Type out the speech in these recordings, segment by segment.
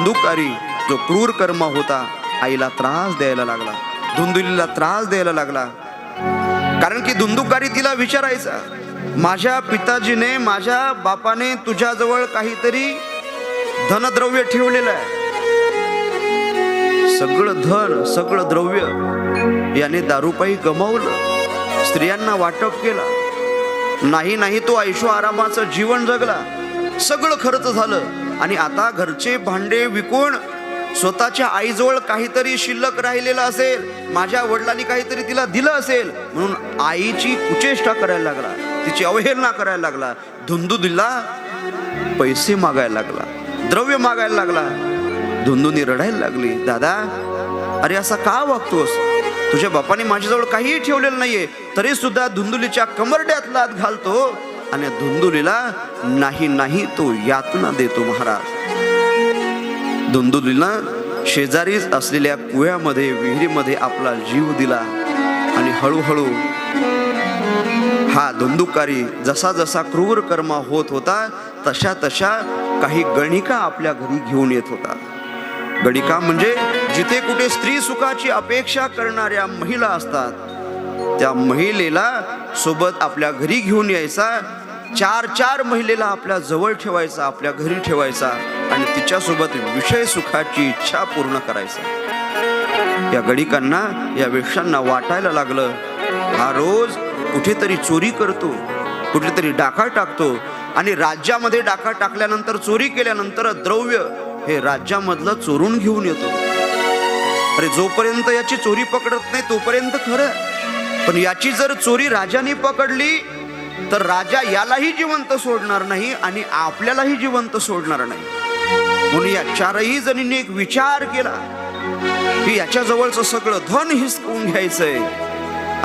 धुंदुकारी जो क्रूर कर्म होता आईला त्रास द्यायला लागला, धुंदुलीला त्रास द्यायला लागला. कारण की धुंदुकारी तिला विचारायचा, माझ्या पिताजीने, माझ्या बापाने तुझ्याजवळ काहीतरी धनद्रव्य ठेवलेलं आहे. सगळं धन, सगळं द्रव्य याने दारूपायी गमावलं, स्त्रियांना वाटप केला. नाही तो ऐशो आरामाचं जीवन जगला, सगळं खर्च झालं. आणि आता घरचे भांडे विकून स्वतःच्या आईजवळ काहीतरी शिल्लक राहिलेलं असेल, माझ्या वडिलांनी काहीतरी तिला दिलं असेल म्हणून आईची कुचेष्टा करायला लागला, तिची अवहेलना करायला लागला. धुंदुलीला पैसे मागायला लागला, द्रव्य मागायला लागला. धुंदुनी रडायला लागली, दादा अरे असा का वागतोस? तुझ्या बापाने माझ्याजवळ काहीही ठेवलेलं नाहीये, तरी सुद्धा धुंदुलीच्या कमरड्यात लात घालतो आणि धुंदुलीला नाही तो यातना देतो. महाराज, धुंदुलीला शेजारीच असलेल्या कुव्यामध्ये, विहिरीमध्ये आपला जीव दिला. आणि हळूहळू हा धुंदुकारी जसा जसा क्रूर कर्म होत होता तशा काही गणिका आपल्या घरी घेऊन येत होता. गणिका म्हणजे जिथे कुठे स्त्री सुखाची अपेक्षा करणाऱ्या महिला असतात, त्या महिलेला सोबत आपल्या घरी घेऊन यायचा. 4 महिलेला आपल्या जवळ ठेवायचा, आपल्या घरी ठेवायचा आणि तिच्यासोबत विषय सुखाची इच्छा पूर्ण करायचा. या गणिकांना, या वेश्यांना वाटायला लागलं, हा रोज कुठेतरी चोरी करतो, कुठेतरी डाका टाकतो आणि राज्यामध्ये डाका टाकल्यानंतर, चोरी केल्यानंतर द्रव्य हे राज्यामधलं चोरून घेऊन येतो. अरे जोपर्यंत याची चोरी पकडत नाही तोपर्यंत खरं, पण याची जर चोरी राजाने पकडली तर राजा यालाही जिवंत सोडणार नाही आणि आपल्यालाही जिवंत सोडणार नाही. म्हणून या 4ही जणींनी एक विचार केला की याच्या जवळचं सगळं धन हिसकून घ्यायचंय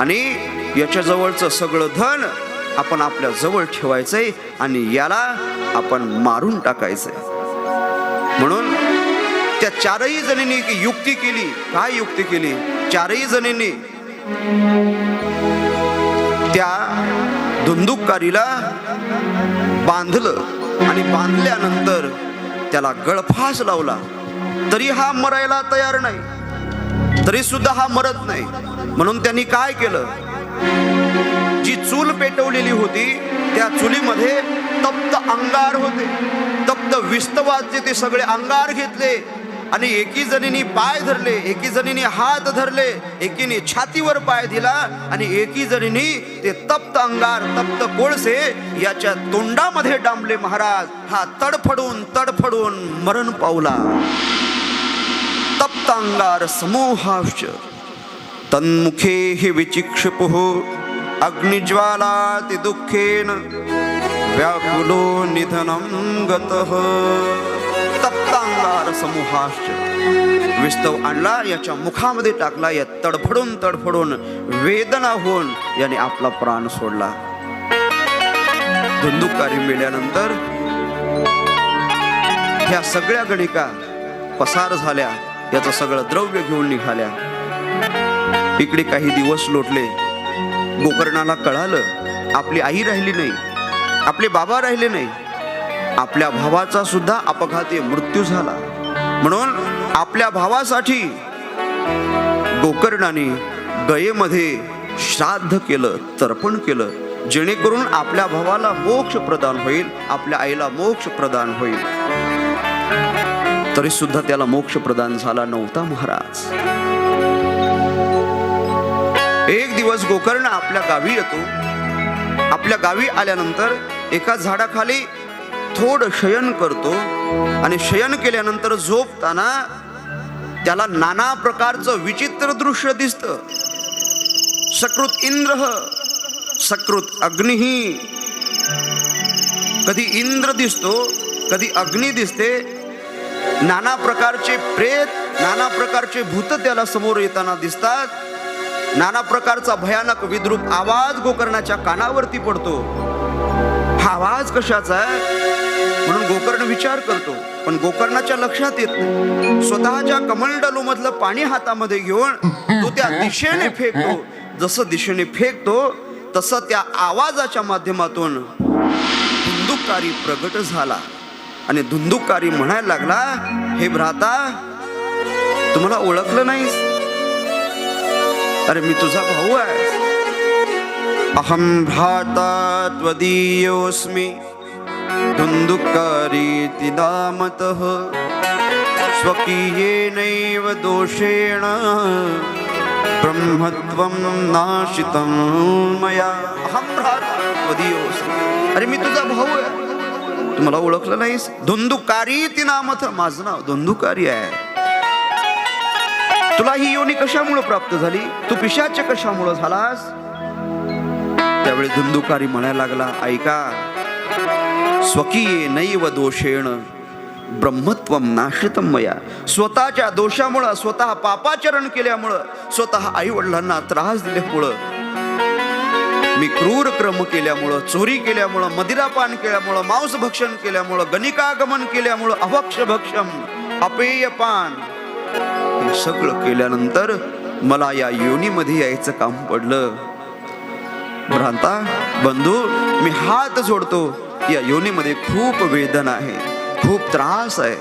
आणि याच्या जवळचं सगळं धन आपण आपल्या जवळ ठेवायचंय आणि याला आपण मारून टाकायचंय. म्हणून त्या 4ही जणींनी एक युक्ती केली. काय युक्ती केली? 4ही जणींनी त्या धुंदुकारीला बांधलं आणि बांधल्यानंतर त्याला गळफास लावला. तरी हा मरायला तयार नाही, तरी सुद्धा हा मरत नाही. म्हणून त्यांनी काय केलं, जी चूल पेटवलेली होती त्या चुलीमध्ये तप्त अंगार होते, तप्त विस्तवाचे ते सगळे अंगार घेतले आणि एकी जणीने पाय धरले, एकी जणीने हात धरले, एकीने छातीवर पाय दिला आणि एकी जणीने ते तप्त अंगार, तप्त कोळसे याच्या तोंडामध्ये डांबले. महाराज, हा तडफडून मरण पावला. तप्त अंगार समूहाश्च तन्मुखे हि विचिक्षुपुः अग्निज्वालाति दुःखेन व्याकुलो निधनं गतः. तप्त अंगार समूहाश्च, विस्तव आणला, याच्या मुखामध्ये टाकला. या तडफडून वेदना होऊन याने आपला प्राण सोडला. धुंदुकारी मेल्यानंतर ह्या सगळ्या गणिका पसार झाल्या, याचं सगळं द्रव्य घेऊन निघाल्या. इकडे काही दिवस लोटले. गोकर्णाला कळालं आपली आई राहिली नाही, आपले बाबा राहिले नाही, आपल्या भावाचा सुद्धा अपघाती मृत्यू झाला. म्हणून आपल्या भावासाठी गोकर्णाने गयेमध्ये श्राद्ध केलं, तर्पण केलं, जेणेकरून आपल्या भावाला मोक्ष प्रदान होईल, आपल्या आईला मोक्ष प्रदान होईल. तरी सुद्धा त्याला मोक्ष प्रदान झाला नव्हता. महाराज, एक दिवस गोकर्ण आपल्या गावी येतो. आपल्या गावी आल्यानंतर एका झाडाखाली थोडं शयन करतो आणि शयन केल्यानंतर झोपताना त्याला नाना प्रकारचं विचित्र दृश्य दिसतं. सकृत इंद्र, सकृत अग्निही. कधी इंद्र दिसतो, कधी अग्नी दिसते. नाना प्रकारचे प्रेत, नाना प्रकारचे भूत त्याला समोर येताना दिसतात. नाना प्रकारचा भयानक विद्रूप आवाज गोकर्णाच्या कानावरती पडतो. हा आवाज कशाचा आहे म्हणून गोकर्ण विचार करतो, पण गोकर्णाच्या लक्षात येत नाही. स्वतःच्या कमंडलू मधलं पाणी हातामध्ये घेऊन तो त्या दिशेने फेकतो. जसं दिशेने फेकतो तसं त्या आवाजाच्या माध्यमातून धुंदुकारी प्रगट झाला. आणि धुंदुकारी म्हणायला लागला, हे भ्राता, तुम्हाला ओळखलं नाहीस? अरे मी तुझा भाऊ आहे. अहम भ्राता त्वदीयोस्मि धुंदुकारीति नामतः स्वकीयेनैव दोषेण ब्रह्मत्वं नाशितं मया. अहम भ्राता त्वदीयोस्मि. अरे मी तुझा भाऊ आहे, तुम्हाला ओळखलं नाहीस? धुंदुकारीति नामतः, माझं नाव धुंदुकारी आहे. तुला ही योनी कशामुळे प्राप्त झाली? तू पिशाच कशामुळे झालास? त्यावेळी धुंदुकारी म्हणायला लागला, ऐका, स्वकीये नैव दोषेण ब्रह्मत्वम नाशितम मया. स्वतःच्या दोषामुळं, स्वतः पापाचरण केल्यामुळं, स्वतः आई वडिलांना त्रास दिल्यामुळं, मी क्रूर क्रम केल्यामुळं, चोरी केल्यामुळं, मदिरापान केल्यामुळं, मांस भक्षण केल्यामुळं, गणिकागमन केल्यामुळं, अभक्ष भक्षम, अपेयपान, हे सगळं केल्यानंतर मला या योनीमध्ये यायचं काम पडलं. भ्रांता बंधू, मी हात जोडतो, या योनीमध्ये खूप वेदना आहे, खूप त्रास आहे,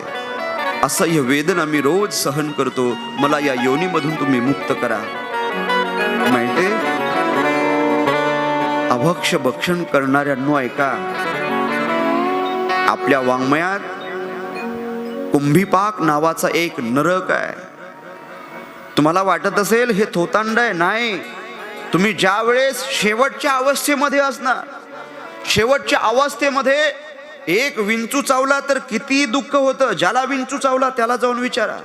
असह्य वेदना मी रोज सहन करतो. मला या योनीमधून तुम्ही मुक्त करा. माहिती, अभक्ष भक्षण करणाऱ्यांनो ऐका, आपल्या वाङ्मयात कुंभीपाक नावाचा एक नरक आहे. तुम्हाला वाटत असेल हे थोतांड आहे, नाही. तुम्ही ज्या वेळेस शेवटच्या अवस्थेमध्ये असणार, शेवटच्या अवस्थेमध्ये एक विंचू चावला तर किती दुःख होतं. ज्याला विंचू चावला त्याला जाऊन विचारा.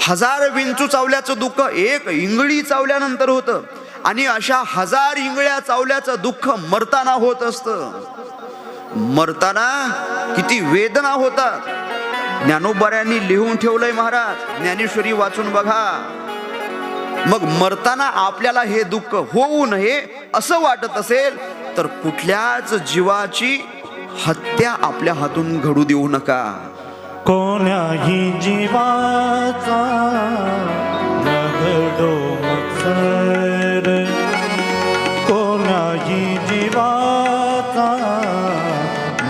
1000 विंचू चावल्याचं दुःख एक इंगळी चावल्यानंतर होतं, आणि अशा 1000 इंगळ्या चावल्याचं दुःख मरताना होत असतं. मरताना किती वेदना होतात. ज्ञानोबाऱ्यांनी लिहून ठेवलंय महाराज, ज्ञानेश्वरी वाचून बघा. मग मरताना आपल्याला हे दुःख होऊ नये असं वाटत असेल तर कुठल्याच जीवाची हत्या आपल्या हातून घडू देऊ नका. कोण्याही जीवाचा न घडो मत्सर, कोण्याही जीवाचा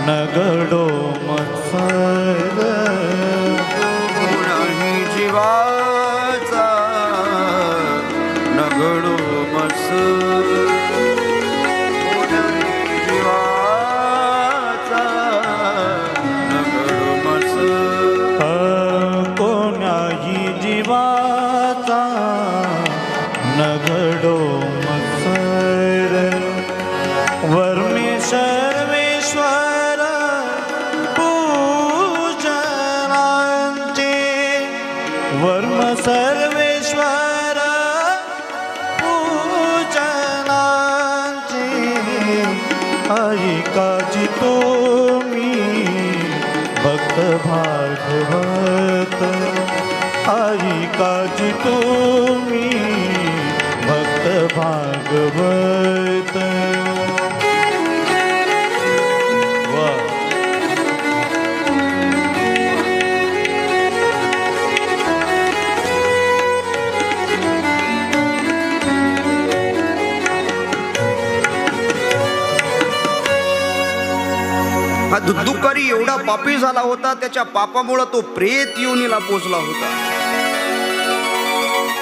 न घडो मत्सर, कोणाही जीवाचा न घडो मत्सर, कोणाही जीवाचा न घडो मत्सर, कोण्याही जीवाचा न घडो मत्सर. वर्मे सर्वेश्वर पूजनांचे, वर्म सर्वेश्वर पूजनांचे, ऐकाजी तुम्ही भक्त भागवत, ऐकाजी तुम्ही भक्त भागवत. वाह. हा धुंदुकारी एवढा पापी झाला होता, त्याच्या पापामुळे तो प्रेत योनीला पोचला होता.